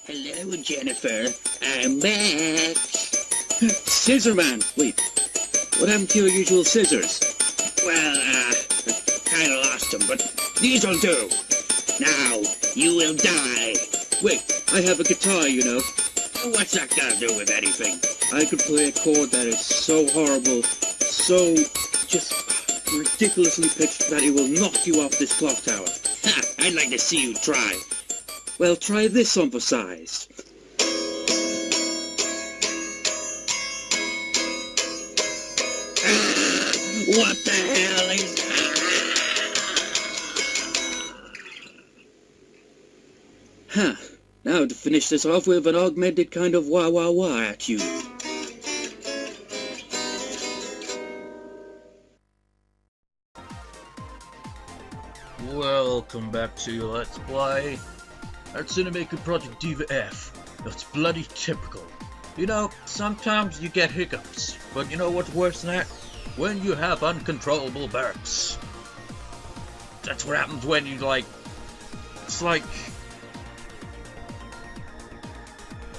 Hello, Jennifer. I'm back. Scissor Man. Wait, what happened to your usual scissors? Well, kinda lost them, but these'll do. Now, you will die. Wait, I have a guitar, you know. What's that got to do with anything? I could play a chord that is so horrible, so just ridiculously pitched that it will knock you off this clock tower. Ha! I'd like to see you try. Well, try this on for size. What the hell is that? Huh. Now to finish this off with an augmented kind of wah wah wah at you. Welcome back to Let's Play Hatsune Miku Project Diva F. That's bloody typical. You know, sometimes you get hiccups, but you know what's worse than that? When you have uncontrollable burps. That's what happens when you it's like...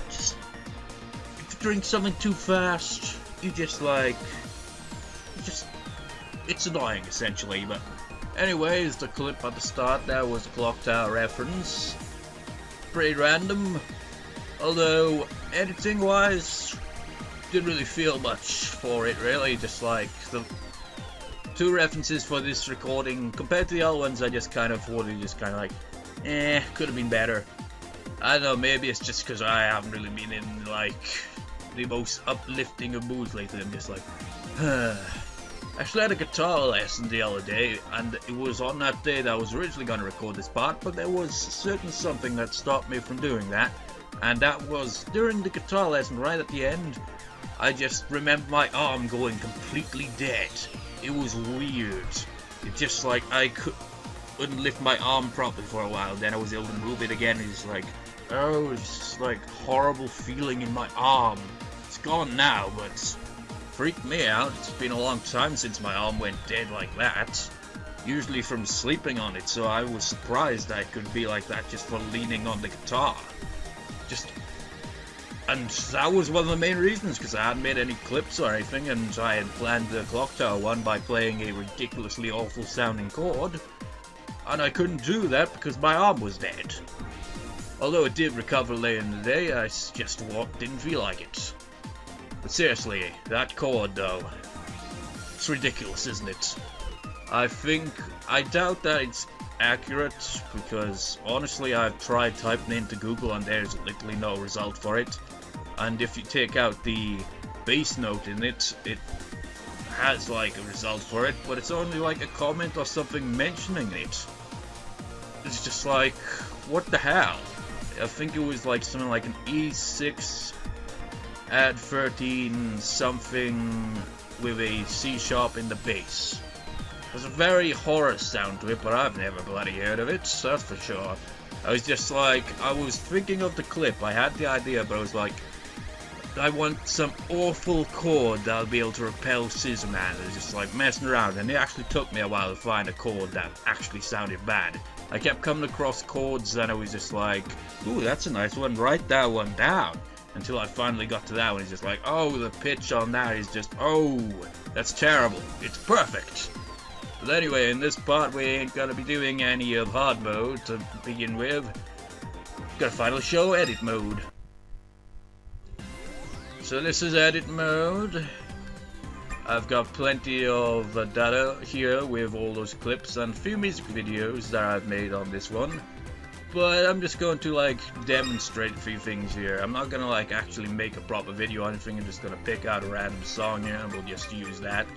Just... If you drink something too fast, you just it's annoying essentially, but... Anyways, the clip at the start there was a clock tower reference. Pretty random. Although, editing wise, didn't really feel much for it really. Just like the two references for this recording compared to the other ones, I just kind of thought it just kind of could have been better. I don't know, maybe it's just because I haven't really been in the most uplifting of moods lately. I'm just like, I actually had a guitar lesson the other day, and it was on that day that I was originally going to record this part, but there was something that stopped me from doing that, and that was during the guitar lesson right at the end. I just remember my arm going completely dead. It was weird. It just I couldn't lift my arm properly for a while, then I was able to move it again. It's like, oh, it's just horrible feeling in my arm. It's gone now, but... freaked me out. It's been a long time since my arm went dead like that. Usually from sleeping on it, so I was surprised I could be like that just for leaning on the guitar. And that was one of the main reasons, because I hadn't made any clips or anything, and I had planned the clock tower one by playing a ridiculously awful sounding chord, and I couldn't do that because my arm was dead. Although it did recover later in the day, I just didn't feel like it. But seriously, that chord though, it's ridiculous, isn't it? I doubt that it's accurate, because honestly I've tried typing into Google and there's literally no result for it. And if you take out the bass note in it, it has a result for it, but it's only a comment or something mentioning it. It's just what the hell? I think it was something like an E6 add 13 something with a C sharp in the bass. There's a very horror sound to it, but I've never bloody heard of it, that's for sure. I was just I was thinking of the clip, I had the idea, but I was I want some awful chord that'll be able to repel Scissor Man. I was just messing around, and it actually took me a while to find a chord that actually sounded bad. I kept coming across chords and I was just ooh, that's a nice one, write that one down. Until I finally got to that one, it's just oh, the pitch on that is just, oh, that's terrible. It's perfect. But anyway, in this part, we ain't gonna be doing any of hard mode to begin with. Gotta finally show edit mode. So this is edit mode. I've got plenty of data here with all those clips and a few music videos that I've made on this one. But I'm just going to demonstrate a few things here. I'm not gonna actually make a proper video or anything. I'm just gonna pick out a random song here and we'll just use that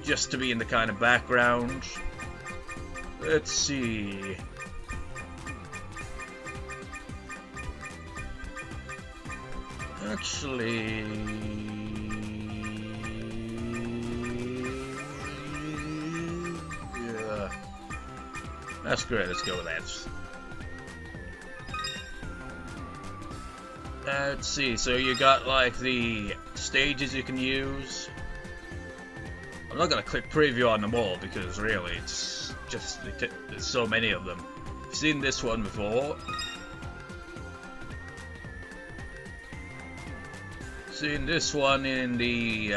just to be in the kind of background. Let's see. Actually, yeah, that's great. Let's go with that. Let's see, so you got the stages you can use. I'm not gonna click preview on them all because really it's just there's so many of them. I've seen this one before. seen this one in the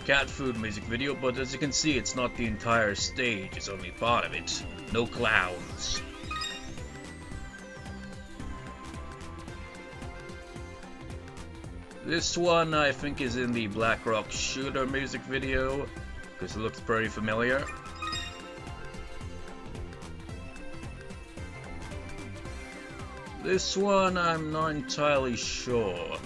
cat food music video, but as you can see, it's not the entire stage, it's only part of it. No clowns. This one I think is in the Black Rock Shooter music video, because it looks pretty familiar. This one I'm not entirely sure,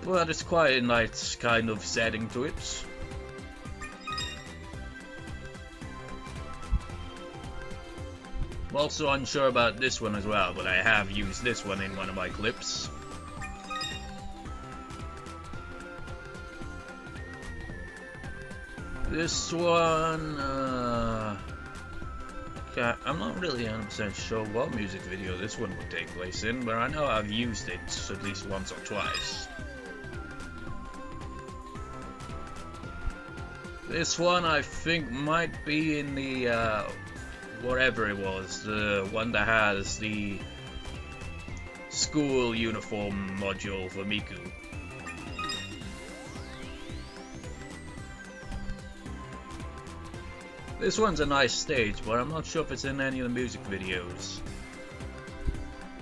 but it's quite a nice kind of setting to it. I'm also unsure about this one as well, but I have used this one in one of my clips. This one, I'm not really 100% sure what music video this one would take place in, but I know I've used it at least once or twice. This one I think might be in the, whatever it was, the one that has the school uniform module for Miku. This one's a nice stage, but I'm not sure if it's in any of the music videos.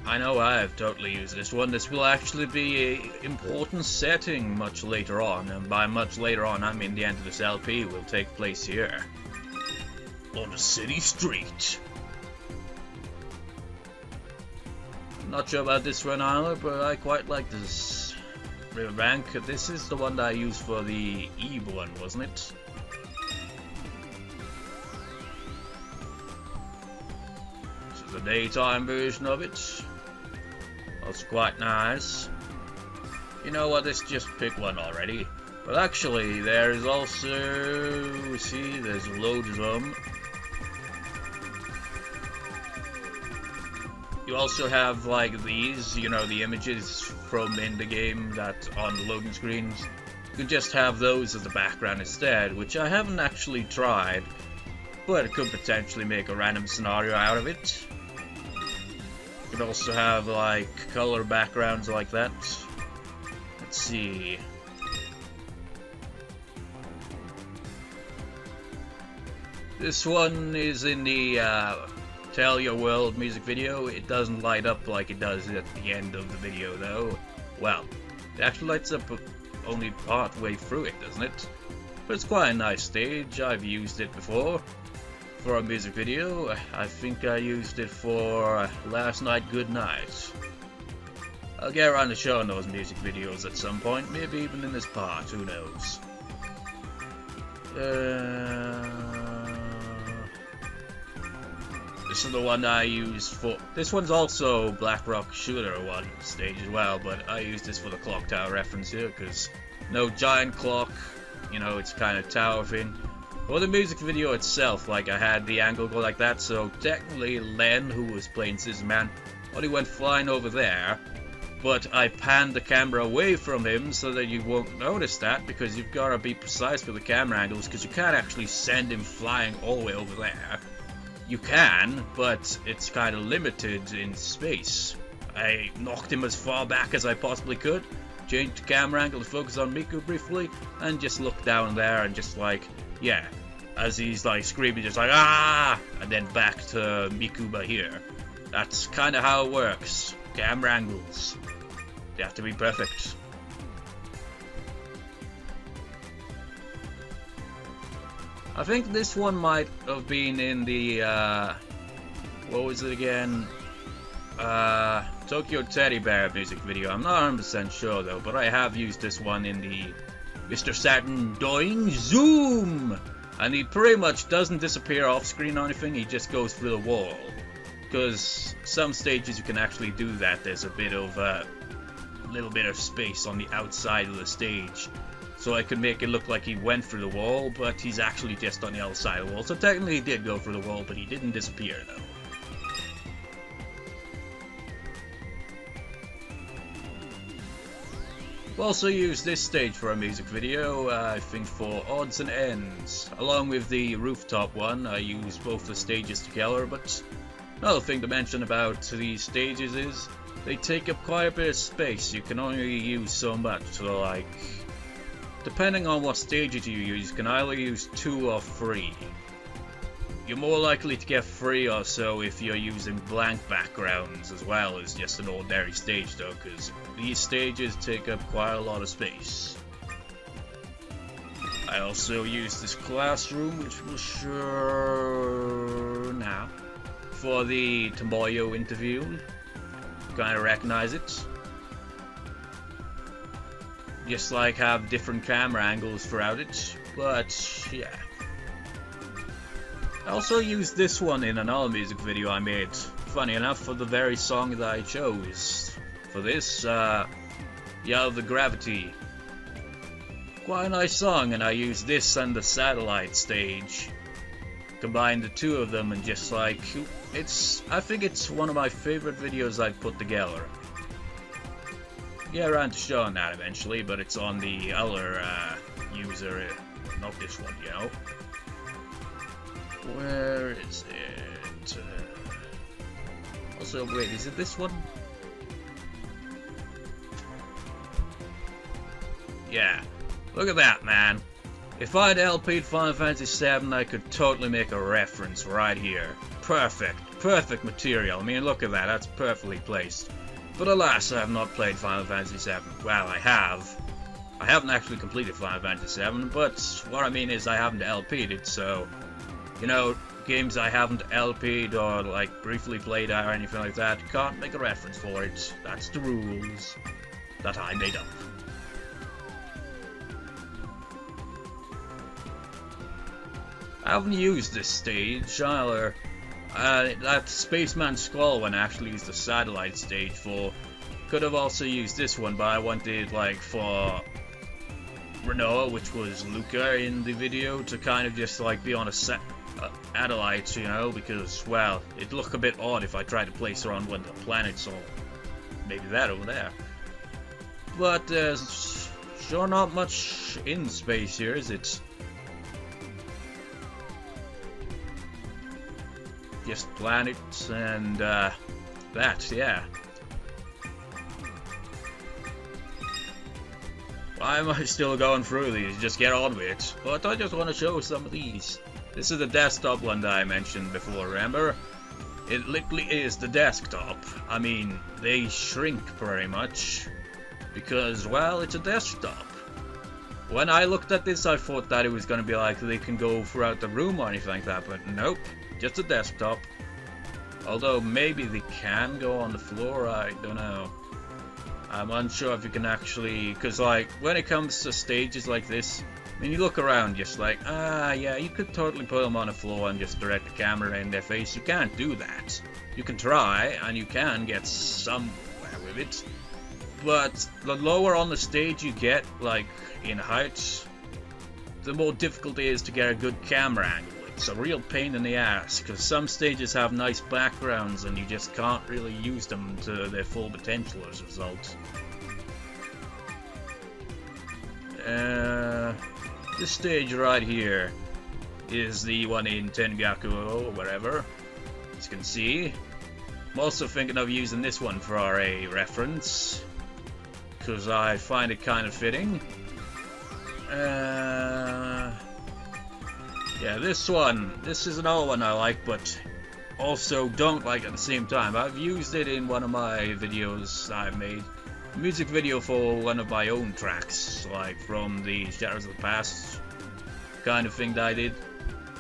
I know I have totally used this one. This will actually be an important setting much later on, and by much later on I mean the end of this LP will take place here. On the city street. Not sure about this one either, but I quite like this rank. This is the one that I used for the Eve one, wasn't it? The daytime version of it. That's quite nice. You know what, let's just pick one already. But actually, there is also, see, there's loads of them. You also have like these, you know, the images from in the game that on the loading screens. You can just have those as the background instead, which I haven't actually tried, but it could potentially make a random scenario out of it. You could also have like color backgrounds like that. Let's see. This one is in the Tell Your World music video. It doesn't light up like it does at the end of the video though. Well, it actually lights up only part way through it, doesn't it? But it's quite a nice stage. I've used it before. For a music video, I think I used it for Last Night Good Night. I'll get around to showing those music videos at some point, maybe even in this part, who knows. This is the one I use for... This one's also Black Rock Shooter one stage as well, but I use this for the clock tower reference here, because no giant clock, you know, it's kind of tower thing. For the music video itself, like I had the angle go like that, so technically Len, who was playing Scissorman, only went flying over there, but I panned the camera away from him so that you won't notice that, because you've got to be precise with the camera angles, because you can't actually send him flying all the way over there. You can, but it's kind of limited in space. I knocked him as far back as I possibly could, changed the camera angle to focus on Miku briefly, and just looked down there and just like, yeah, as he's like screaming, just like, ah, and then back to Mikuba here. That's kind of how it works. Camera angles, they have to be perfect. I think this one might have been in the, what was it again? Tokyo Teddy Bear music video. I'm not 100% sure though, but I have used this one in the Mr. Saturn Doing Zoom! And he pretty much doesn't disappear off screen or anything, he just goes through the wall. Because some stages you can actually do that. There's a bit of little bit of space on the outside of the stage. So I could make it look like he went through the wall, but he's actually just on the other side of the wall. So technically he did go through the wall, but he didn't disappear though. I've also used this stage for a music video, I think for odds and ends. Along with the rooftop one, I used both the stages together, but another thing to mention about these stages is they take up quite a bit of space. You can only use so much, so like, depending on what stages you use, you can either use 2 or 3. You're more likely to get 3 or so if you're using blank backgrounds as well as just an ordinary stage though, because these stages take up quite a lot of space. I also used this classroom, which we'll show now, for the Tomoyo interview. Kinda recognize it. Just like have different camera angles throughout it, but yeah. I also used this one in another music video I made, funny enough, for the very song that I chose. For this, Yell of the Gravity. Quite a nice song, and I used this and the satellite stage. Combined the two of them and just like, I think it's one of my favorite videos I've put together. Yeah, around to showing that eventually, but it's on the other user, not this one, you know. Where is it? Also, wait, is it this one? Yeah, look at that, man. If I'd LP'd Final Fantasy VII, I could totally make a reference right here. Perfect material. I mean, look at that, that's perfectly placed. But alas, I have not played Final Fantasy VII. Well, I have. I haven't actually completed Final Fantasy VII, but what I mean is I haven't LP'd it, so... You know, games I haven't LP'd or like briefly played or anything like that, can't make a reference for it. That's the rules that I made up. I haven't used this stage either. That Spaceman Skull one I actually used the satellite stage for. Could have also used this one, but I wanted like for Renoa, which was Luca in the video, to kind of just like be on a satellite, you know, because, well, it'd look a bit odd if I tried to place her on one of the planets, or maybe that over there. But there's sure not much in space here, is it? Just planets and that, yeah. Why am I still going through these? Just get on with it. But I just want to show some of these. This is the desktop one that I mentioned before, remember? It literally is the desktop. I mean, they shrink very much. Because, well, it's a desktop. When I looked at this, I thought that it was going to be like they can go throughout the room or anything like that, but nope. Just a desktop. Although, maybe they can go on the floor, I don't know. I'm unsure if you can actually... Because, like, when it comes to stages like this, I mean, you look around just like, yeah, you could totally put them on the floor and just direct the camera in their face. You can't do that. You can try, and you can get somewhere with it. But the lower on the stage you get, like, in height, the more difficult it is to get a good camera angle. It's a real pain in the ass, because some stages have nice backgrounds and you just can't really use them to their full potential as a result. This stage right here is the one in Tengaku or whatever, as you can see. I'm also thinking of using this one for a reference, because I find it kind of fitting. Yeah, this is another one I like, but also don't like at the same time. I've used it in one of my videos I've made. A music video for one of my own tracks, like from the Shadows of the Past kind of thing that I did.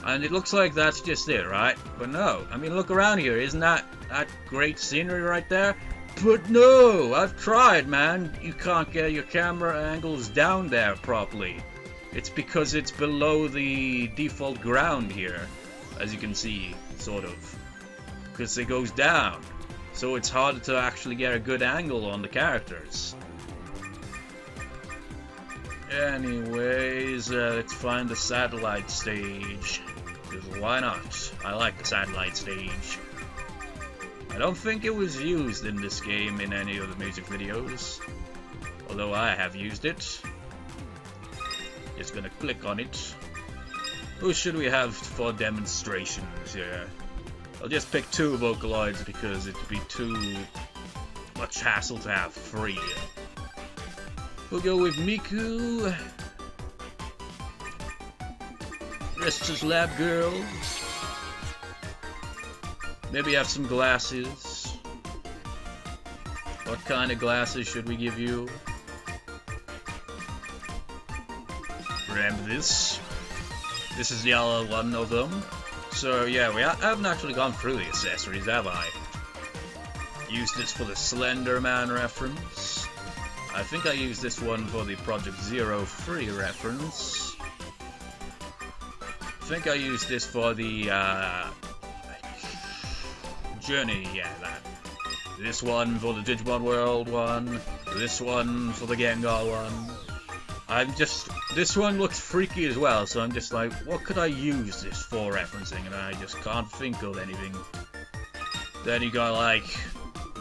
And it looks like that's just it, right? But no, I mean, look around here. Isn't that great scenery right there? But no, I've tried, man. You can't get your camera angles down there properly. It's because it's below the default ground here, as you can see, sort of. Because it goes down. So it's harder to actually get a good angle on the characters. Anyways, let's find the satellite stage. Because why not? I like the satellite stage. I don't think it was used in this game in any of the music videos. Although I have used it. Just gonna click on it. Who should we have for demonstrations here? I'll just pick 2 Vocaloids because it'd be too much hassle to have free. We'll go with Miku. Rest as lab girls. Maybe have some glasses. What kind of glasses should we give you? Remember this? This is the other one of them. So yeah, I haven't actually gone through the accessories, have I? Used this for the Slender Man reference. I think I used this one for the Project Zero Free reference. I think I used this for the Journey, yeah, that. This one for the Digimon World one. This one for the Gengar one. This one looks freaky as well, so I'm just like, what could I use this for referencing? And I just can't think of anything. Then you go like,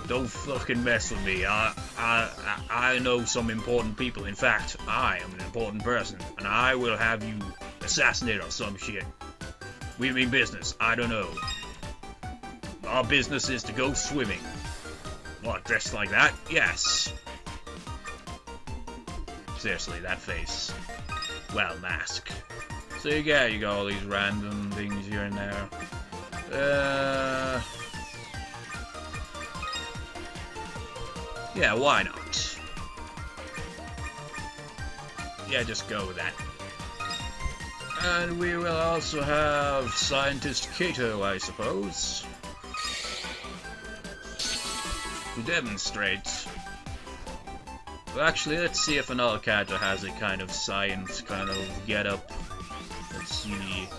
don't fucking mess with me. I know some important people. In fact, I am an important person, and I will have you assassinated or some shit. We mean business. I don't know. Our business is to go swimming. What, dressed like that? Yes. Seriously, that face. Well, mask. So you got all these random things here and there. Yeah, why not? Yeah, just go with that. And we will also have Scientist Kato, I suppose, to demonstrate. Well, actually, let's see if another character has a kind of science kind of get-up. Let's see.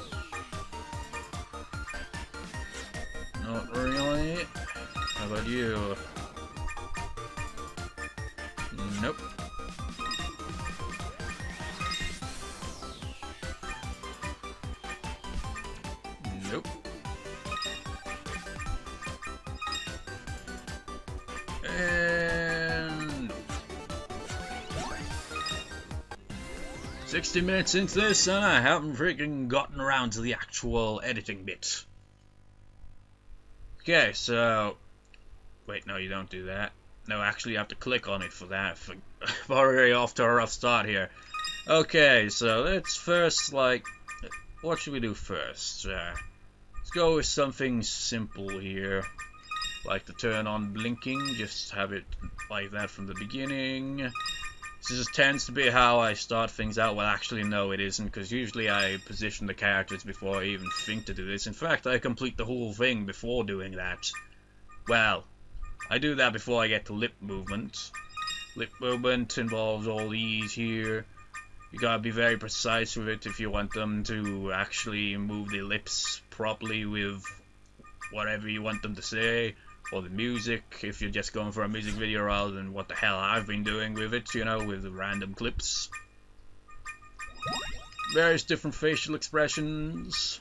Not really. How about you? Nope. Nope. And 60 minutes into this, and I haven't freaking gotten around to the actual editing bit. Okay, so wait, no, you don't do that. No, actually, you have to click on it for that. We're already off to a rough start here. Okay, so let's first, like, what should we do first? Let's go with something simple here. Like to turn on blinking, just have it like that from the beginning. This just tends to be how I start things out. Well, actually, no, it isn't, because usually I position the characters before I even think to do this. In fact, I complete the whole thing before doing that. Well, I do that before I get to lip movement. Lip movement involves all these here. You gotta be very precise with it if you want them to actually move the lips properly with whatever you want them to say. Or the music, if you're just going for a music video rather than what the hell I've been doing with it, you know, with the random clips. Various different facial expressions.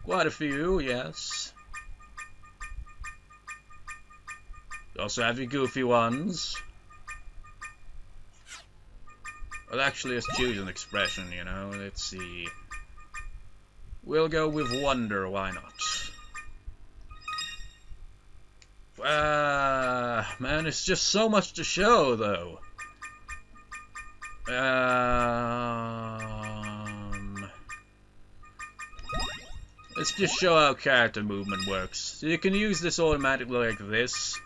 Quite a few, yes. You also have your goofy ones. Well, actually, let's choose an expression, you know. Let's see. We'll go with wonder, why not? Man, it's just so much to show, though. Let's just show how character movement works. So you can use this automatically like this.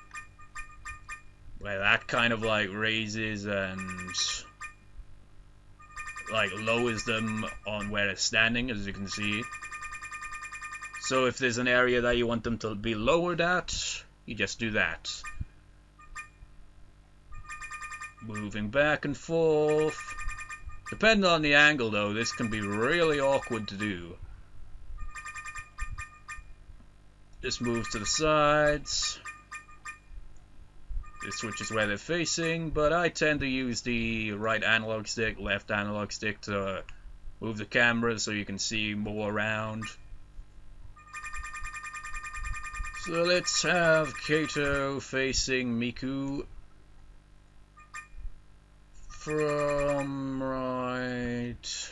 Well, that kind of like raises and like lowers them on where they're standing, as you can see. So if there's an area that you want them to be lowered at, you just do that. Moving back and forth. Depending on the angle though, this can be really awkward to do. Just move to the sides. This switches where they're facing, but I tend to use the right analog stick, left analog stick to move the camera so you can see more around. So let's have Kato facing Miku from right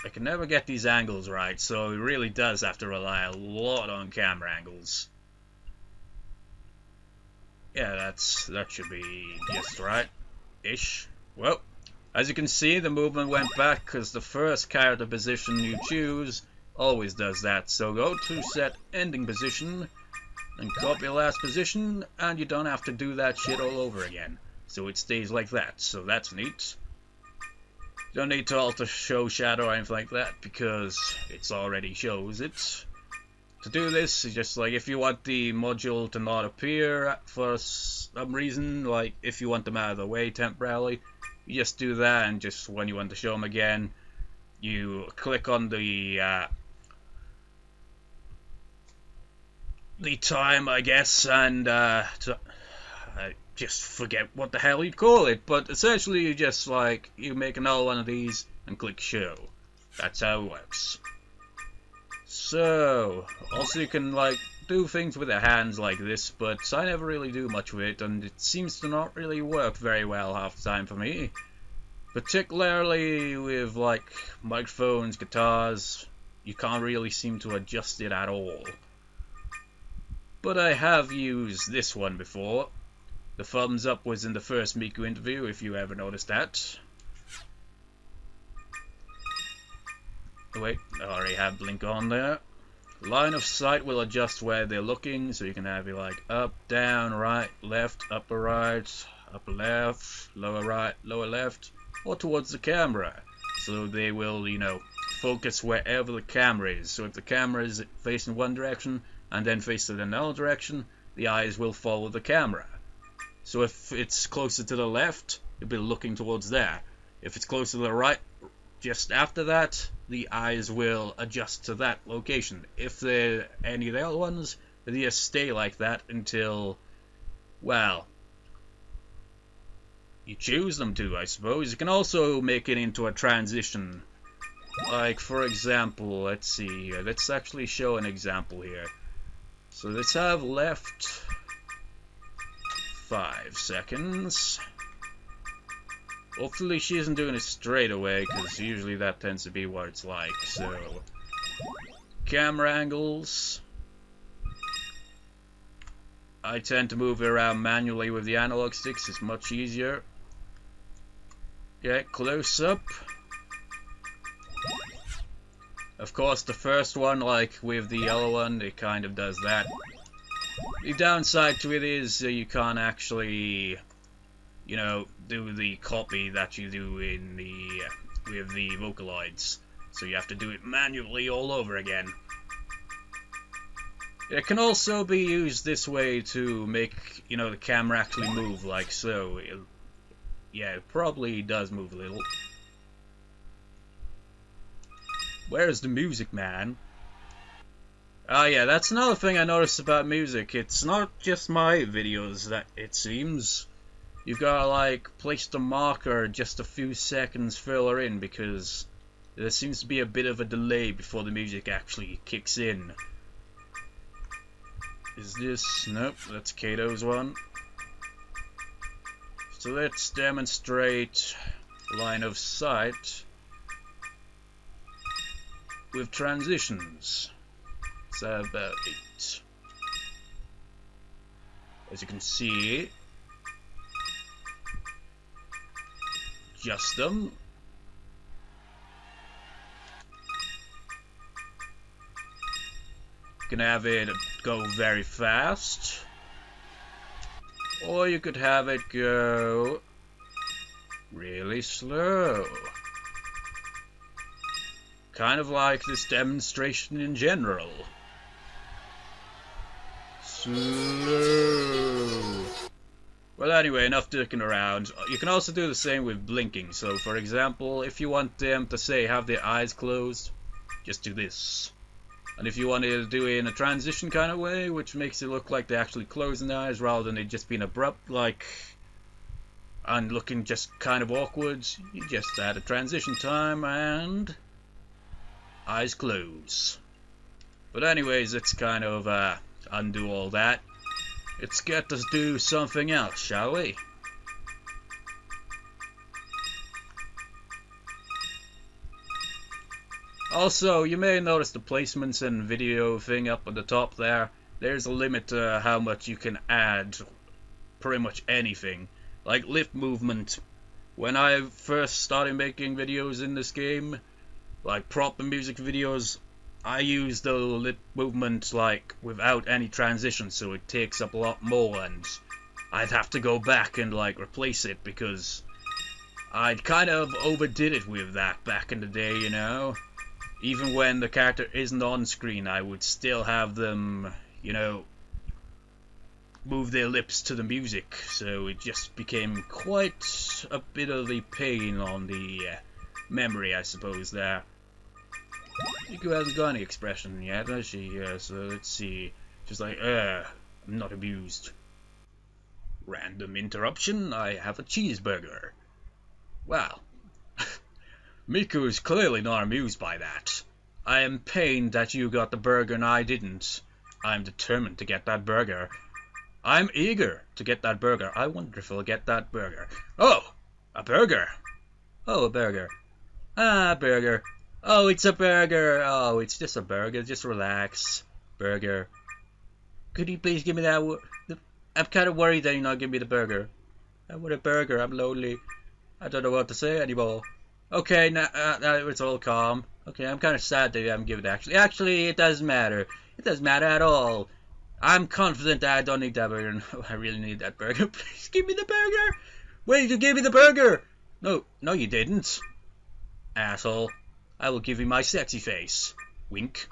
I can never get these angles right, so it really does have to rely a lot on camera angles. Yeah, that should be just right-ish. Well, as you can see, the movement went back because the first character position you choose always does that. So go to set ending position and copy last position, and you don't have to do that shit all over again. So it stays like that, so that's neat. You don't need to alter show shadow or anything like that because it's already shows it. To do this, is just like if you want the module to not appear for some reason, like if you want them out of the way temporarily, you just do that, and just when you want to show them again, you click on the time, I guess, and I just forget what the hell you'd call it, but essentially you just like you make another one of these and click show. That's how it works. So also you can like do things with your hands like this, but I never really do much with it, and it seems to not really work very well half the time for me, particularly with like microphones, guitars. You can't really seem to adjust it at all. But I have used this one before. The thumbs up was in the first Miku interview, if you ever noticed that. Oh wait, I already have blink on there. Line of sight will adjust where they're looking, so you can have it like up, down, right, left, upper right, upper left, lower right, lower left, or towards the camera. So they will, you know, focus wherever the camera is. So if the camera is facing one direction and then facing another direction, the eyes will follow the camera. So if it's closer to the left, you'll be looking towards there. If it's closer to the right, just after that, the eyes will adjust to that location. If they're any of the other ones, they just stay like that until, well, you choose them to, I suppose. You can also make it into a transition. Like, for example, let's see here. Let's actually show an example here. So let's have left 5 seconds. Hopefully she isn't doing it straight away, because usually that tends to be what it's like. So, camera angles. I tend to move it around manually with the analog sticks, it's much easier. Yeah, close up. Of course, the first one, like with the yellow one, it kind of does that. The downside to it is you can't actually, you know, do the copy that you do in the with the Vocaloids. So you have to do it manually all over again. It can also be used this way to make, you know, the camera actually move like so. Yeah, it probably does move a little. Where's the music, man? Oh yeah, that's another thing I noticed about music. It's not just my videos that it seems. You've gotta like place the marker just a few seconds further in because there seems to be a bit of a delay before the music actually kicks in. Is this? Nope, that's Kato's one. So let's demonstrate line of sight with transitions. It's about 8. As you can see, adjust them. You can have it go very fast, or you could have it go really slow. Kind of like this demonstration in general. Slow. Well, anyway, enough dicking around. You can also do the same with blinking. So, for example, if you want them to say have their eyes closed, just do this. And if you want to do it in a transition kind of way, which makes it look like they're actually closing their eyes rather than it just being abrupt, like, and looking just kind of awkward, you just add a transition time and eyes close. But anyways, let's kind of undo all that. Let's get to do something else, shall we? Also, you may notice the placements and video thing up at the top there. There's a limit to how much you can add pretty much anything. Like lip movement. When I first started making videos in this game, like proper music videos, I use the lip movement like without any transition, so it takes up a lot more, and I'd have to go back and like replace it because I'd kind of overdid it with that back in the day, you know. Even when the character isn't on screen, I would still have them, you know, move their lips to the music, so it just became quite a bit of a pain on the memory, I suppose, there. Miku hasn't got any expression yet, has she? So let's see. Just like, I'm not amused. Random interruption, I have a cheeseburger. Wow. Miku is clearly not amused by that. I am pained that you got the burger and I didn't. I'm determined to get that burger. I'm eager to get that burger. I wonder if I'll get that burger. Oh! A burger! Oh, a burger. Ah, burger. Oh, it's a burger. Oh, it's just a burger. Just relax. Burger. Could you please give me that? I'm kind of worried that you're not giving me the burger. I want a burger. I'm lonely. I don't know what to say anymore. Okay, now it's all calm. Okay, I'm kind of sad that you haven't given it. Actually, it doesn't matter. It doesn't matter at all. I'm confident that I don't need that burger. No, I really need that burger. Please give me the burger. Wait, you gave me the burger. No, you didn't. Asshole. I will give you my sexy face. Wink.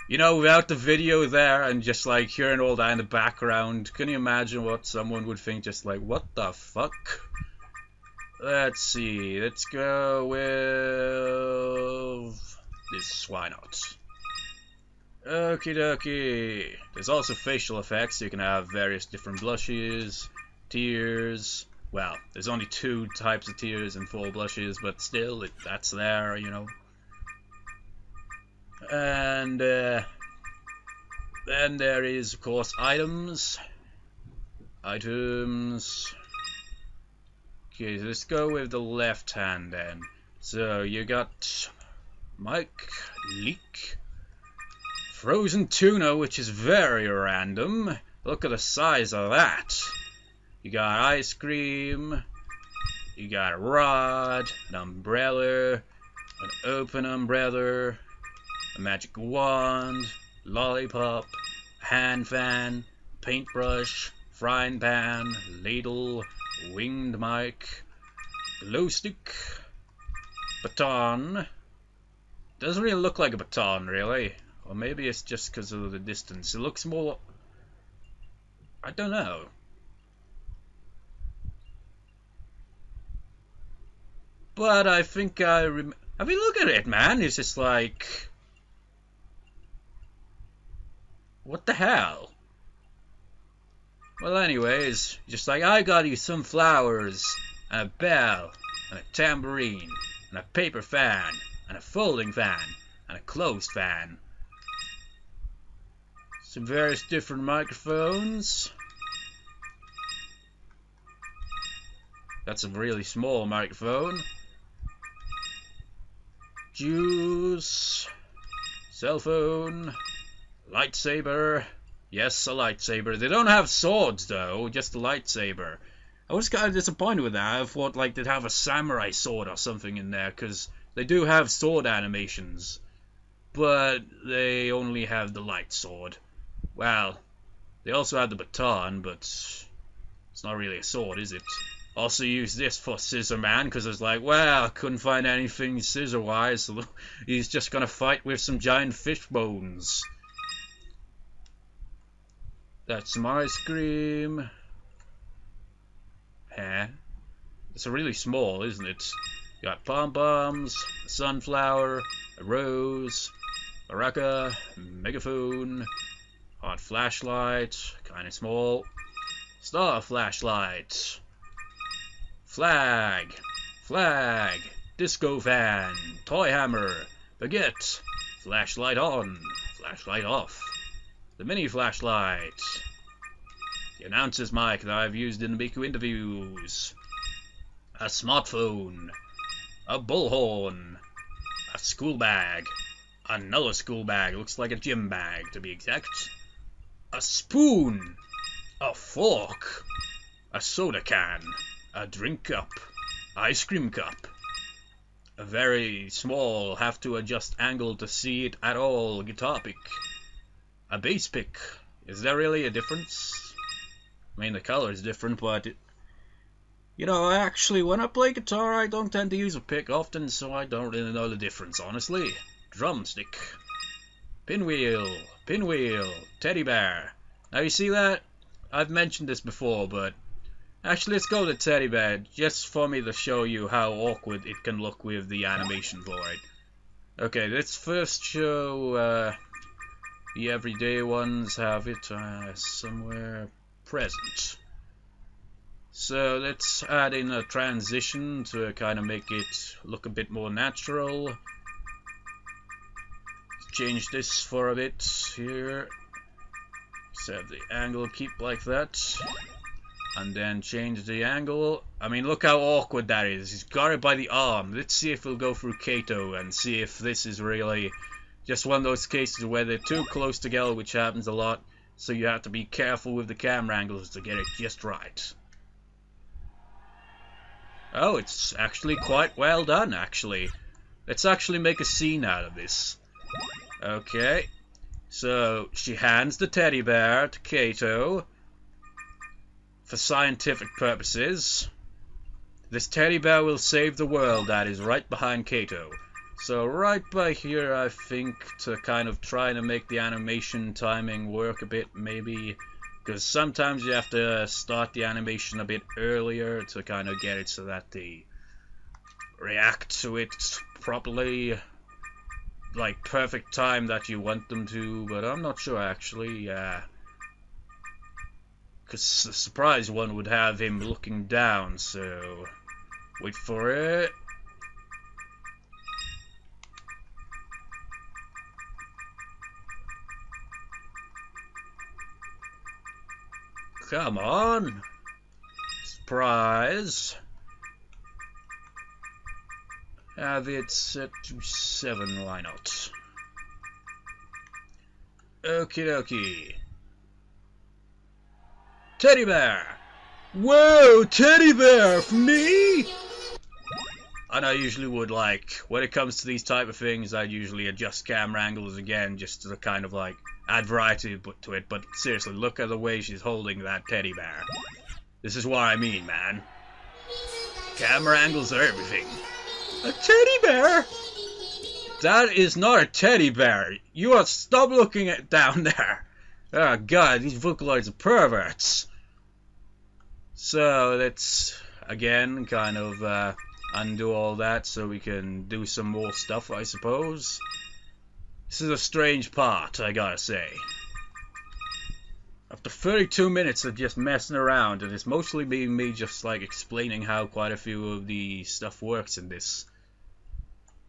You know, without the video there and just like hearing all that in the background, can you imagine what someone would think? Just like, what the fuck? Let's see. Let's go with this. Why not? Okie dokie. There's also facial effects. You can have various different blushes, tears. Well, there's only 2 types of tears and 4 blushes, but still, that's there, you know. And then there is, of course, items. Items. Okay, so let's go with the left hand then. So you got Mike Leek. Frozen tuna, which is very random. Look at the size of that. You got ice cream. You got a rod, an umbrella, an open umbrella, a magic wand, lollipop, hand fan, paintbrush, frying pan, ladle, winged mic, glow stick, baton. Doesn't really look like a baton, really. Or maybe it's just because of the distance. It looks more... I don't know. But I think I I mean, look at it, man. It's just like... What the hell? Well, anyways, just like, I got you some flowers, and a bell, and a tambourine, and a paper fan, and a folding fan, and a closed fan. Some various different microphones. That's a really small microphone. Juice. Cell phone. Lightsaber. Yes, a lightsaber. They don't have swords, though, just a lightsaber. I was kind of disappointed with that. I thought like they'd have a samurai sword or something in there, because they do have sword animations. But they only have the light sword. Well, they also have the baton, but it's not really a sword, is it? Also use this for Scissor Man, because I was like, well, I couldn't find anything scissor-wise, so he's just gonna fight with some giant fish bones. That's some ice cream. Huh? It's really small, isn't it? You got pom-poms, a sunflower, a rose, maraca, megaphone, hot flashlight, kinda small, star flashlight, flag, disco fan, toy hammer, baguette, flashlight on, flashlight off, the mini flashlight, the announcer's mic that I've used in the Miku interviews, a smartphone, a bullhorn, A school bag. Another school bag. Looks like a gym bag, to be exact. A spoon. A fork. A soda can. A drink cup. Ice cream cup. A very small, have to adjust angle to see it at all guitar pick. A bass pick. Is there really a difference? I mean, the color is different, but you know, actually, when I play guitar, I don't tend to use a pick often, so I don't really know the difference, honestly. Drumstick. Pinwheel. Pinwheel. Teddy bear. Now, you see that? I've mentioned this before, but actually, let's go to teddy bear, just for me to show you how awkward it can look with the animation for it. Okay, let's first show the everyday ones, have it somewhere present. So let's add in a transition to kind of make it look a bit more natural. Change this for a bit here. Let's have the angle keep like that. And then change the angle. I mean, look how awkward that is. He's got it by the arm. Let's see if we'll go through Kato and see if this is really just one of those cases where they're too close together, which happens a lot. So you have to be careful with the camera angles to get it just right. Oh, it's actually quite well done, actually. Let's actually make a scene out of this. Okay. So, she hands the teddy bear to Kato. For scientific purposes. This teddy bear will save the world. That is right behind Kato. So, right by here, I think, to kind of try to make the animation timing work a bit, maybe. Because sometimes you have to start the animation a bit earlier to kind of get it so that they react to it properly. Like, perfect time that you want them to, but I'm not sure actually. Because the surprise one would have him looking down, so wait for it. Come on! Surprise! Have it set to 7, why not? Okie dokie. Teddy bear! Whoa, teddy bear for me? And I usually would, like, when it comes to these type of things, I'd usually adjust camera angles again just to kind of like add variety to it, but seriously, look at the way she's holding that teddy bear. This is what I mean, man. Camera angles are everything. A teddy bear? That is not a teddy bear. You ought to stop looking at down there. Oh god, these Vocaloids are perverts. So let's again kind of undo all that so we can do some more stuff, I suppose. This is a strange part, I gotta say. After 32 minutes of just messing around, and it's mostly been me just like explaining how quite a few of the stuff works in this.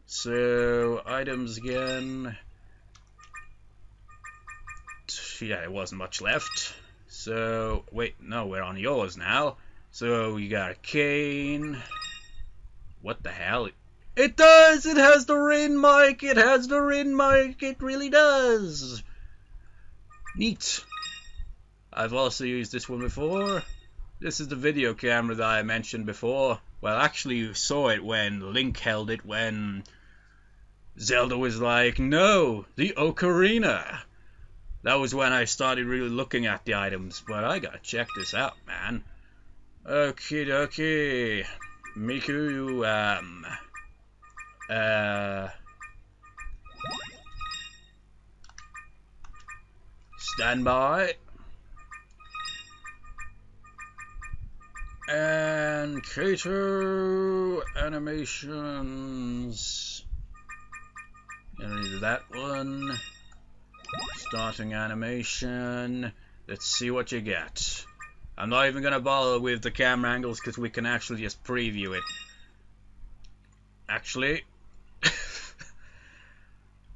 So, items again. Yeah, there wasn't much left. So, wait, no, we're on yours now. So, you got a cane. What the hell? It does! It has the ring mic! It has the ring mic! It really does! Neat. I've also used this one before. This is the video camera that I mentioned before. Well, actually, you saw it when Link held it when Zelda was like, no, the Ocarina. That was when I started really looking at the items, but I gotta check this out, man. Okie dokie. Miku, stand by. And Kato animations. Get rid of that one. Starting animation. Let's see what you get. I'm not even gonna bother with the camera angles because we can actually just preview it. Actually,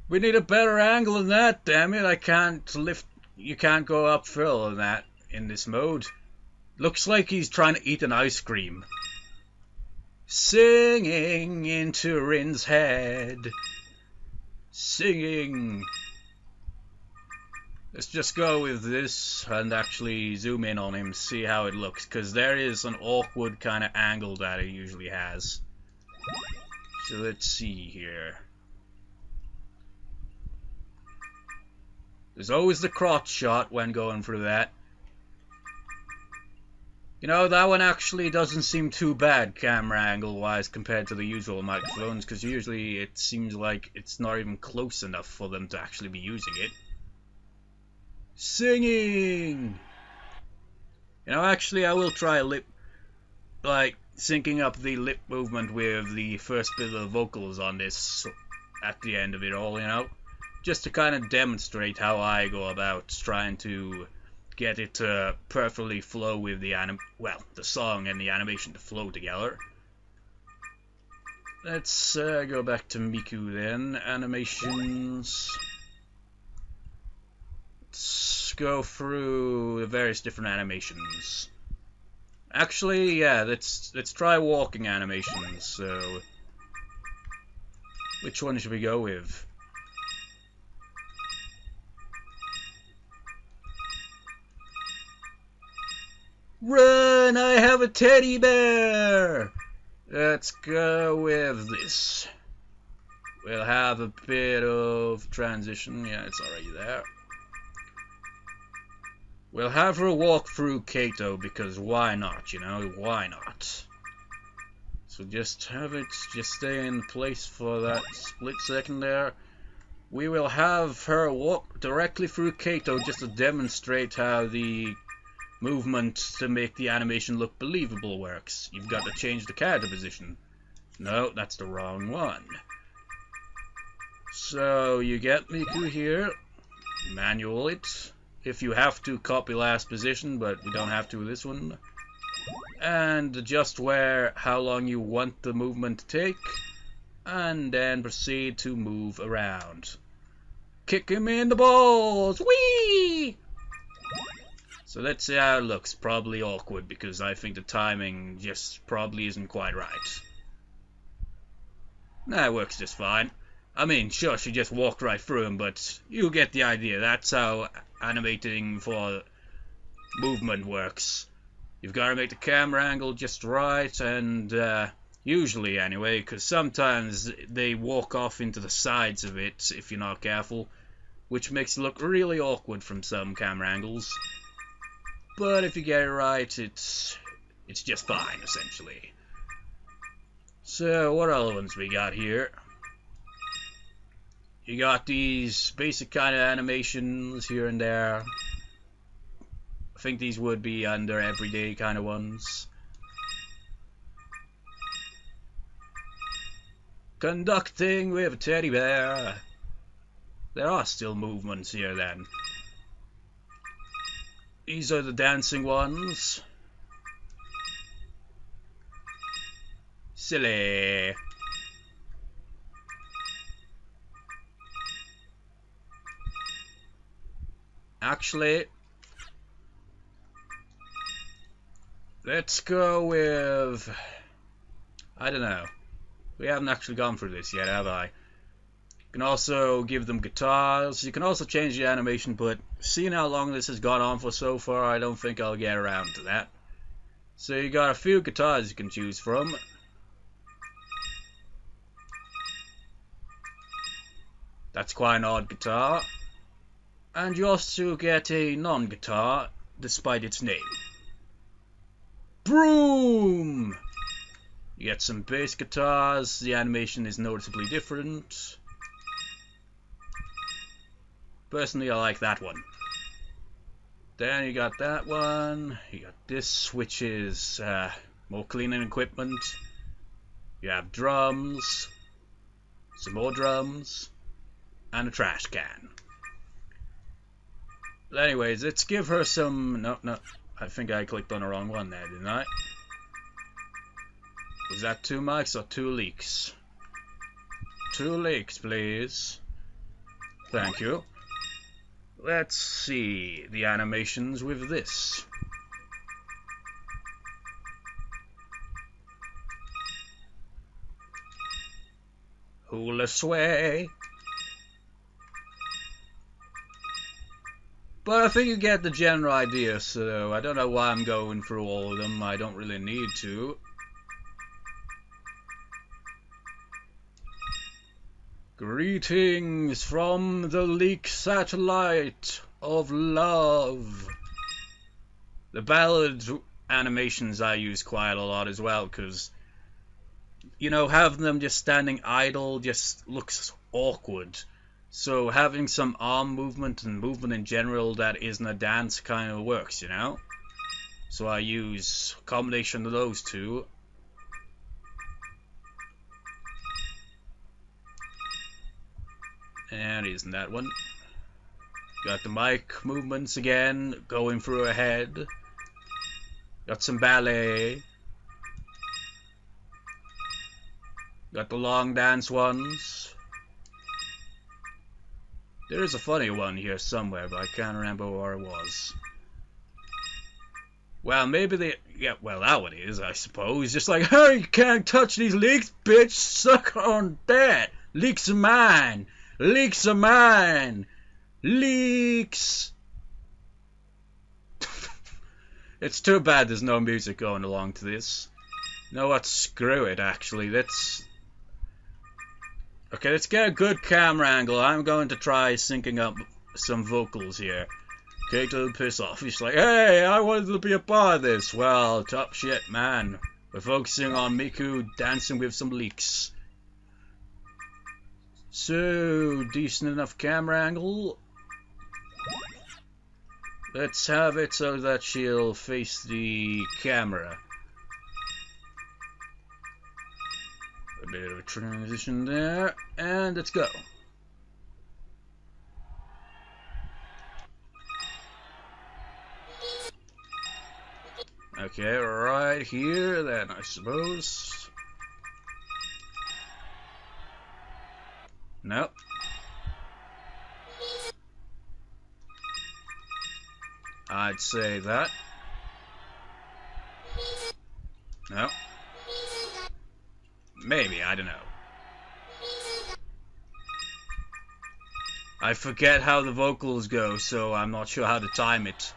we need a better angle than that, damn it. I can't lift. You can't go up further than that in this mode. Looks like he's trying to eat an ice cream. Singing into Rin's head. Singing. Let's just go with this and actually zoom in on him, see how it looks, because there is an awkward kind of angle that he usually has. So let's see here. There's always the crotch shot when going through that. You know, that one actually doesn't seem too bad camera angle wise compared to the usual microphones, because usually it seems like it's not even close enough for them to actually be using it. Singing! You know, actually I will try syncing up the lip movement with the first bit of vocals on this at the end of it all, you know? Just to kind of demonstrate how I go about trying to get it to perfectly flow with the the song and the animation to flow together. Let's go back to Miku then. Animations. Let's go through the various different animations. Actually, yeah, let's try walking animations. So, which one should we go with? Run! I have a teddy bear! Let's go with this. We'll have a bit of transition. Yeah, it's already there. We'll have her walk through Kato, because why not, you know? Why not? So just have it just stay in place for that split second there. We will have her walk directly through Kato just to demonstrate how the movement to make the animation look believable works. You've got to change the character position. No, that's the wrong one. So you get Miku here. Manual it. If you have to, copy last position, but we don't have to with this one. And adjust how long you want the movement to take. And then proceed to move around. Kick him in the balls! Whee! So let's see how it looks. Probably awkward because I think the timing just probably isn't quite right. Nah, it works just fine. I mean, sure, she just walked right through him, but you get the idea. That's how animating for movement works. You've got to make the camera angle just right, and usually anyway, because sometimes they walk off into the sides of it if you're not careful, which makes it look really awkward from some camera angles. But if you get it right, it's just fine, essentially. So, what other ones we got here? You got these basic kind of animations here and there. I think these would be under everyday kind of ones. Conducting with a teddy bear. There are still movements here then. These are the dancing ones. Silly. Actually, let's go with, I don't know. We haven't actually gone through this yet, have I? You can also give them guitars. You can also change the animation, but seeing how long this has gone on for so far, I don't think I'll get around to that. So you got a few guitars you can choose from. That's quite an odd guitar. And you also get a non-guitar, despite its name. Broom! You get some bass guitars. The animation is noticeably different. Personally, I like that one. Then you got that one. You got this, which is more cleaning equipment. You have drums, some more drums, and a trash can. But anyways, let's give her some... No, I think I clicked on the wrong one there, didn't I? Was that 2 mics or 2 leaks? 2 leaks, please. Thank you. Let's see the animations with this. Hula sway. But I think you get the general idea, so I don't know why I'm going through all of them. I don't really need to. Greetings from the leak satellite of love. The ballad animations I use quite a lot as well, because, you know, having them just standing idle just looks awkward. So having some arm movement and movement in general that isn't a dance kind of works, you know? So I use a combination of those two. And isn't that one? Got the mic movements again, going through her head. Got some ballet. Got the long dance ones. There is a funny one here somewhere, but I can't remember where it was. Well, maybe they... Yeah, well, that one is, I suppose. Just like, hey, you can't touch these leaks, bitch! Suck on that! Leaks are mine! Leaks are mine! Leaks! It's too bad there's no music going along to this. You know what? Screw it, actually. Okay, let's get a good camera angle. I'm going to try syncing up some vocals here. Okay, don't piss off. He's like, hey, I wanted to be a part of this. Well, top shit, man. We're focusing on Miku dancing with some leaks. So, decent enough camera angle. Let's have it so that she'll face the camera. A bit of a transition there, and let's go. Okay, right here then, I suppose. Nope. I'd say that. No. Maybe, I don't know. I forget how the vocals go, so I'm not sure how to time it.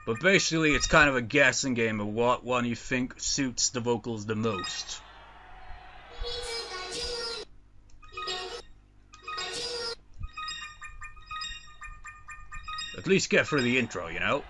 But basically, it's kind of a guessing game of what one you think suits the vocals the most. At least get through the intro, you know?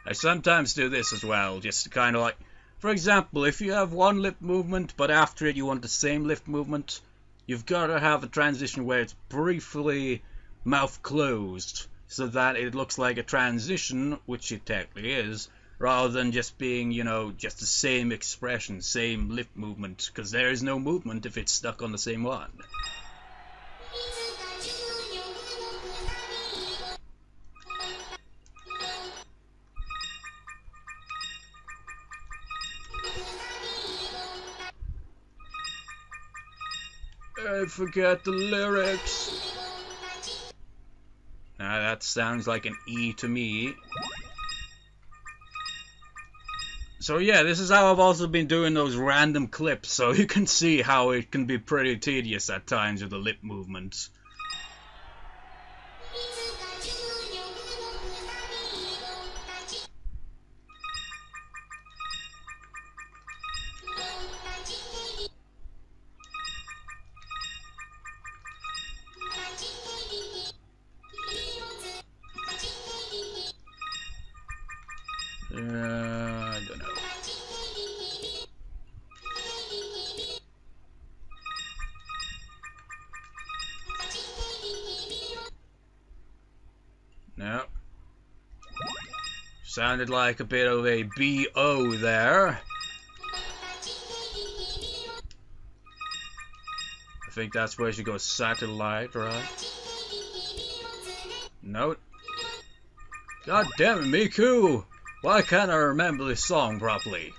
I sometimes do this as well, just kind of like, for example, if you have one lip movement, but after it you want the same lip movement, you've got to have a transition where it's briefly mouth closed, so that it looks like a transition, which it technically is, rather than just being, you know, just the same expression, same lip movement, because there is no movement if it's stuck on the same one. I forget the lyrics. Now that sounds like an E to me. So yeah, this is how I've also been doing those random clips, so you can see how it can be pretty tedious at times with the lip movements. Sounded like a bit of a B.O. there. I think that's where she goes satellite, right? Note. God damn it, Miku! Why can't I remember this song properly?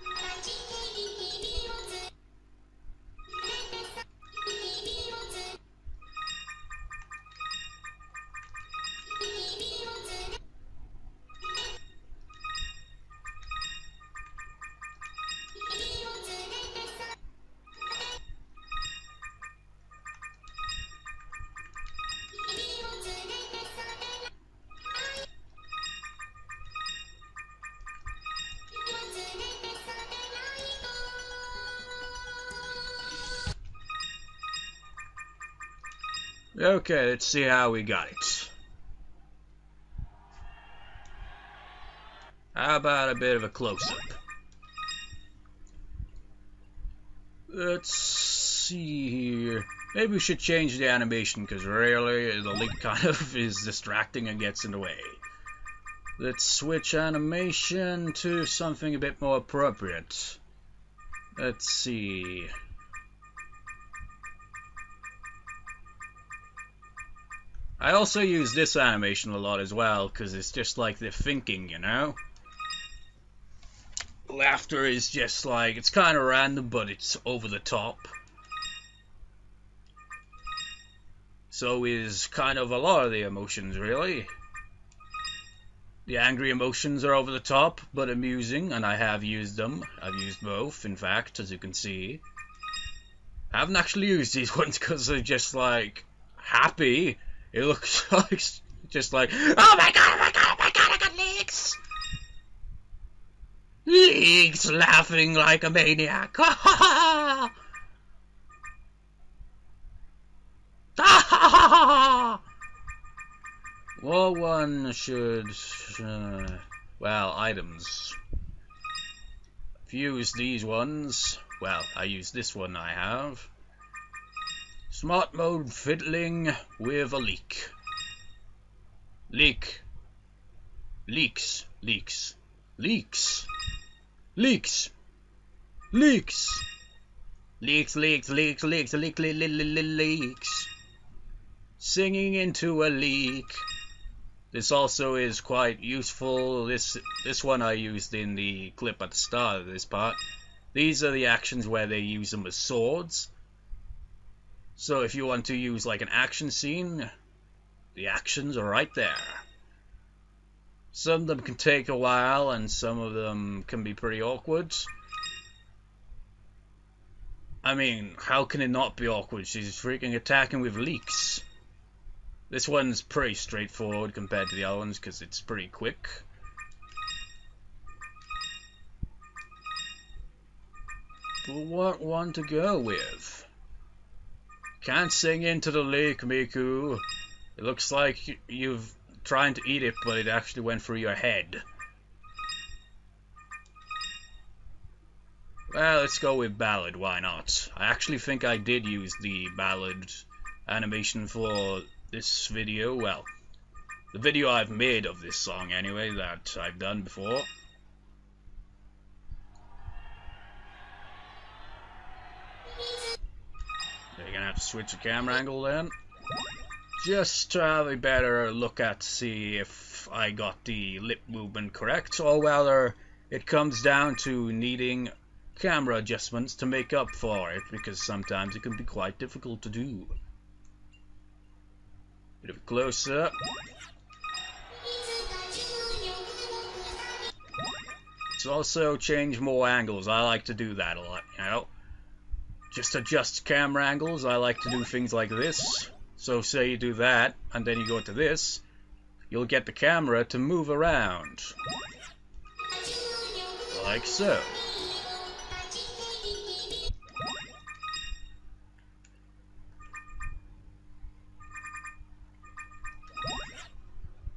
Okay, let's see how we got it. How about a bit of a close-up? Let's see here. Maybe we should change the animation, because really the link kind of is distracting and gets in the way. Let's switch animation to something a bit more appropriate. Let's see. I also use this animation a lot as well, because it's just like they're thinking, you know? Laughter is just like, it's kind of random, but it's over the top. So is kind of a lot of the emotions, really. The angry emotions are over the top, but amusing, and I have used them. I've used both, in fact, as you can see. I haven't actually used these ones because they're just like, happy. It looks like, just like, oh my god, oh my god, oh my god, I got leaks! Leaks laughing like a maniac. Ha ha ha! Ha ha ha! Well, one should, well, items. If you use these ones, well, I use this one I have. Smart mode fiddling with a leak. Leak. Leaks. Leaks. Leaks. Leaks. Leaks. Leaks, leaks, leaks, leaks, leaks. Singing into a leak. This also is quite useful. This one I used in the clip at the start of this part. These are the actions where they use them as swords. So if you want to use like an action scene, the actions are right there. Some of them can take a while and some of them can be pretty awkward. I mean, how can it not be awkward? She's freaking attacking with leaks. This one's pretty straightforward compared to the other ones because it's pretty quick. But what one to go with? Can't sing into the leak, Miku. It looks like you've trying to eat it, but it actually went through your head. Well, let's go with ballad, why not? I actually think I did use the ballad animation for this video. Well, the video I've made of this song anyway, that I've done before. You're gonna have to switch the camera angle then. Just to have a better look at to see if I got the lip movement correct, or whether it comes down to needing camera adjustments to make up for it, because sometimes it can be quite difficult to do. Bit of a close-up. Let's also change more angles. I like to do that a lot, you know. Just adjust camera angles. I like to do things like this. So say you do that, and then you go to this, you'll get the camera to move around. Like so.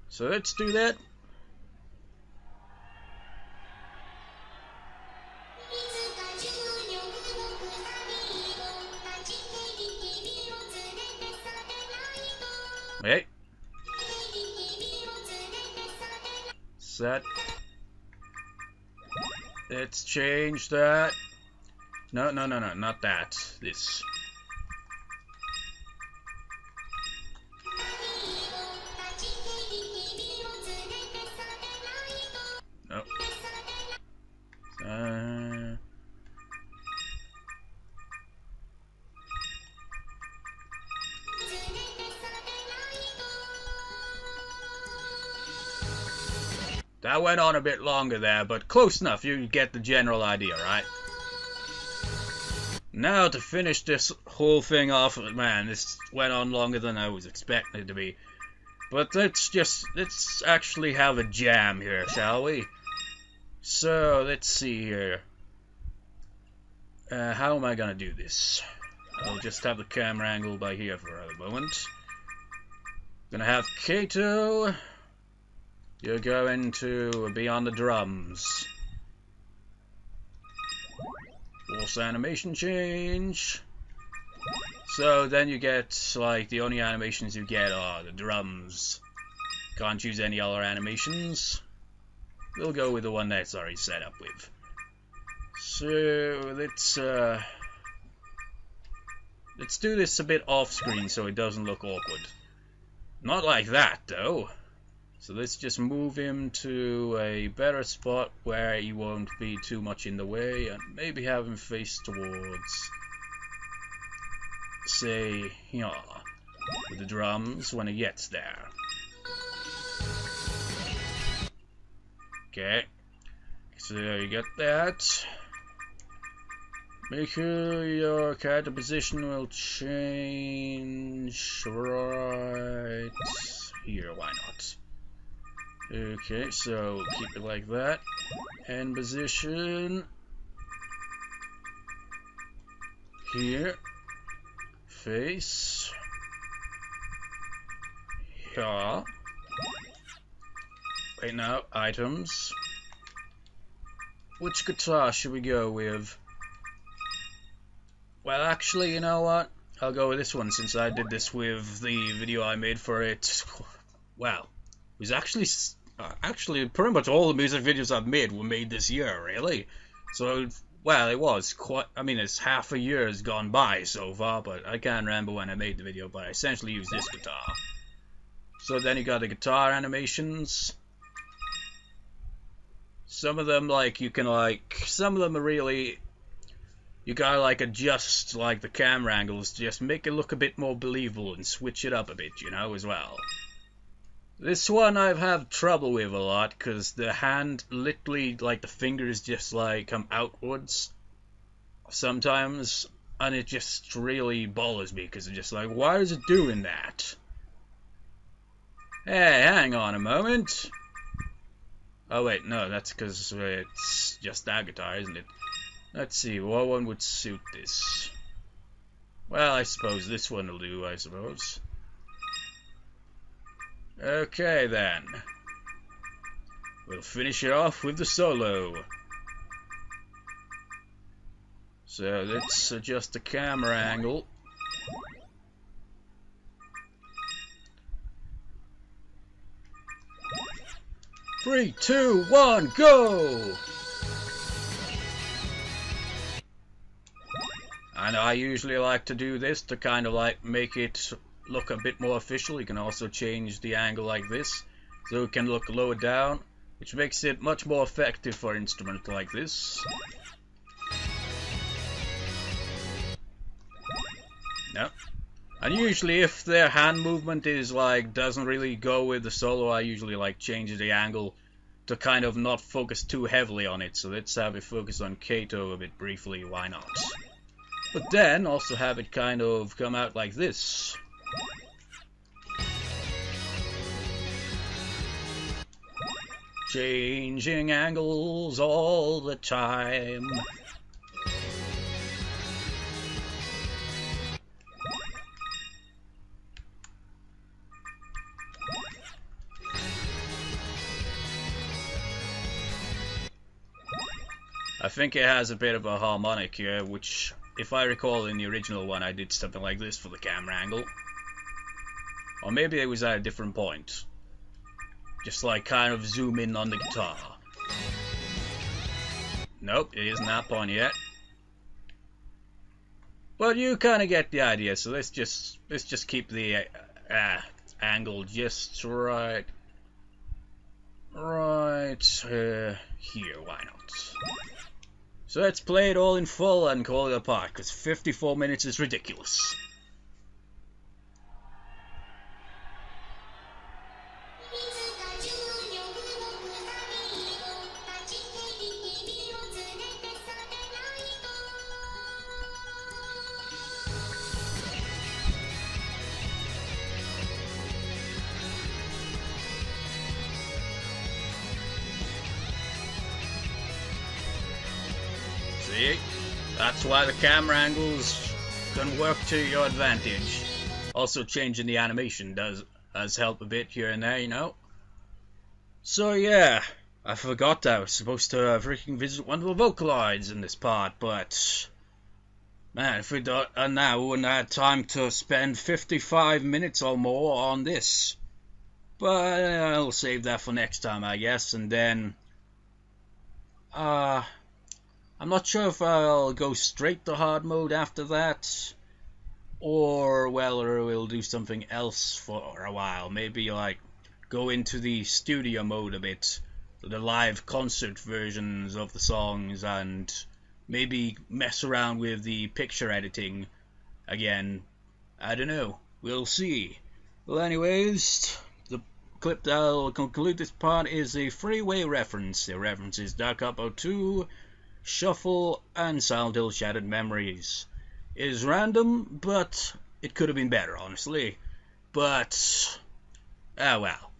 So let's do that. Hey. Set. Let's change that. No, not that. This. No. That went on a bit longer there, but close enough. You get the general idea, right? Now to finish this whole thing off, man, this went on longer than I was expecting it to be. But let's actually have a jam here, shall we? So, let's see here. How am I gonna do this? I'll just have the camera angle by here for a moment. Gonna have Kato. You're going to be on the drums. Force animation change. So then you get, like, the only animations you get are the drums. Can't choose any other animations. We'll go with the one that's already set up with. So let's do this a bit off screen so it doesn't look awkward. Not like that though. So let's just move him to a better spot where he won't be too much in the way, and maybe have him face towards, say, here, with the drums when he gets there. Okay, so you get that. Make sure your character position will change right here, why not? Okay, so keep it like that. Hand position. Here. Face. Here. Wait, now, items. Which guitar should we go with? Well, actually, you know what? I'll go with this one since I did this with the video I made for it. Well, it was actually pretty much all the music videos I've made were made this year, really. So, well, it was quite, I mean, it's half a year has gone by so far, but I can't remember when I made the video, but I essentially used this guitar. So then you got the guitar animations. Some of them, like, you can, like, some of them are really, you gotta, like, adjust, like, the camera angles, just make it look a bit more believable and switch it up a bit, you know, as well. This one I've had trouble with a lot, because the hand, literally, like, the fingers just, like, come outwards sometimes, and it just really bothers me, because it's just like, why is it doing that? Hey, hang on a moment. Oh, wait, no, that's because it's just that guitar, isn't it? Let's see, what one would suit this? Well, I suppose this one will do, I suppose. Okay then, we'll finish it off with the solo. So let's adjust the camera angle. Three, two, one, go! And I usually like to do this to kind of like make it look a bit more official. You can also change the angle like this, so it can look lower down, which makes it much more effective for an instrument like this. No. And usually if their hand movement is like, doesn't really go with the solo, I usually like change the angle to kind of not focus too heavily on it. So let's have it focus on Kato a bit briefly, why not? But then also have it kind of come out like this. Changing angles all the time. I think it has a bit of a harmonic here, which, if I recall in the original one, I did something like this for the camera angle. Or maybe it was at a different point. Just like kind of zoom in on the guitar. Nope, it isn't that point yet. But you kind of get the idea, so let's just keep the angle just right here, why not? So let's play it all in full and call it a part, because 54 minutes is ridiculous. See? That's why the camera angles can work to your advantage. Also changing the animation does help a bit here and there, you know? So yeah, I forgot I was supposed to freaking visit one of the Vocaloids in this part, but... Man, if we don't, now we wouldn't have time to spend 55 minutes or more on this. But I'll save that for next time, I guess, and then... I'm not sure if I'll go straight to hard mode after that, or whether we'll do something else for a while. Maybe like go into the studio mode a bit, the live concert versions of the songs, and maybe mess around with the picture editing again. I don't know. We'll see. Well, anyways, the clip that'll conclude this part is a freeway reference. The reference is Dark Up 02, Shuffle, and Silent Hill Shattered Memories. It is random, but it could have been better, honestly. But, well.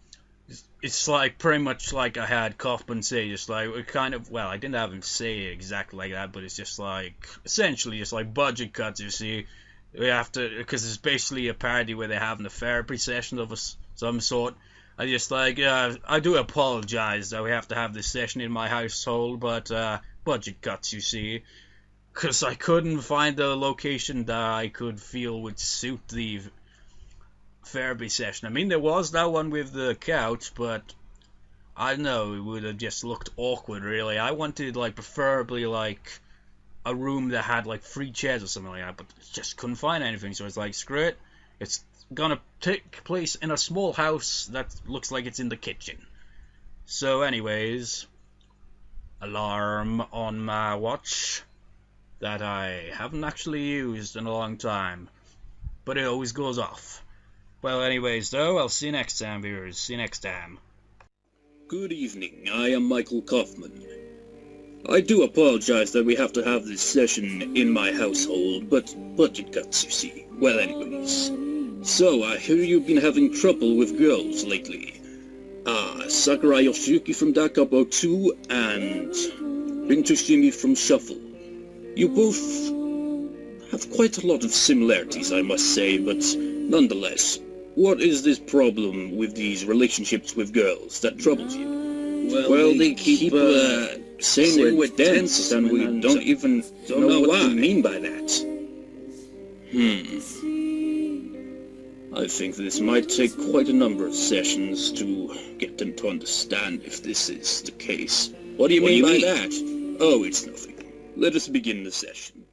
It's like, pretty much like I had Kaufman say, just like, well, I didn't have him say it exactly like that, but it's just like, essentially, just like budget cuts, you see. We have to, because it's basically a parody where they're having a therapy session of some sort. I just like, I do apologize that we have to have this session in my household, but, budget cuts, you see, because I couldn't find a location that I could feel would suit the therapy session. I mean, there was that one with the couch, but I don't know, it would have just looked awkward, really. I wanted, like, preferably, like, a room that had, like, 3 chairs or something like that, but just couldn't find anything, so it's like, screw it, it's gonna take place in a small house that looks like it's in the kitchen. So, anyways... alarm on my watch that I haven't actually used in a long time, but it always goes off. Well, anyways, though, I'll see you next time, viewers. See you next time. Good evening, I am Michael Kaufman. I do apologize that we have to have this session in my household, but budget cuts, you see. Well, anyways. So, I hear you've been having trouble with girls lately. Sakurai Yoshiyuki from Dark Up 02 and Rin Toshimi from Shuffle. You both have quite a lot of similarities, I must say, but nonetheless, what is this problem with these relationships with girls that troubles you? Well, they keep saying we're dense, and we don't even know what they mean by that. I think this might take quite a number of sessions to get them to understand if this is the case. What do you mean by that? Oh, it's nothing. Let us begin the session.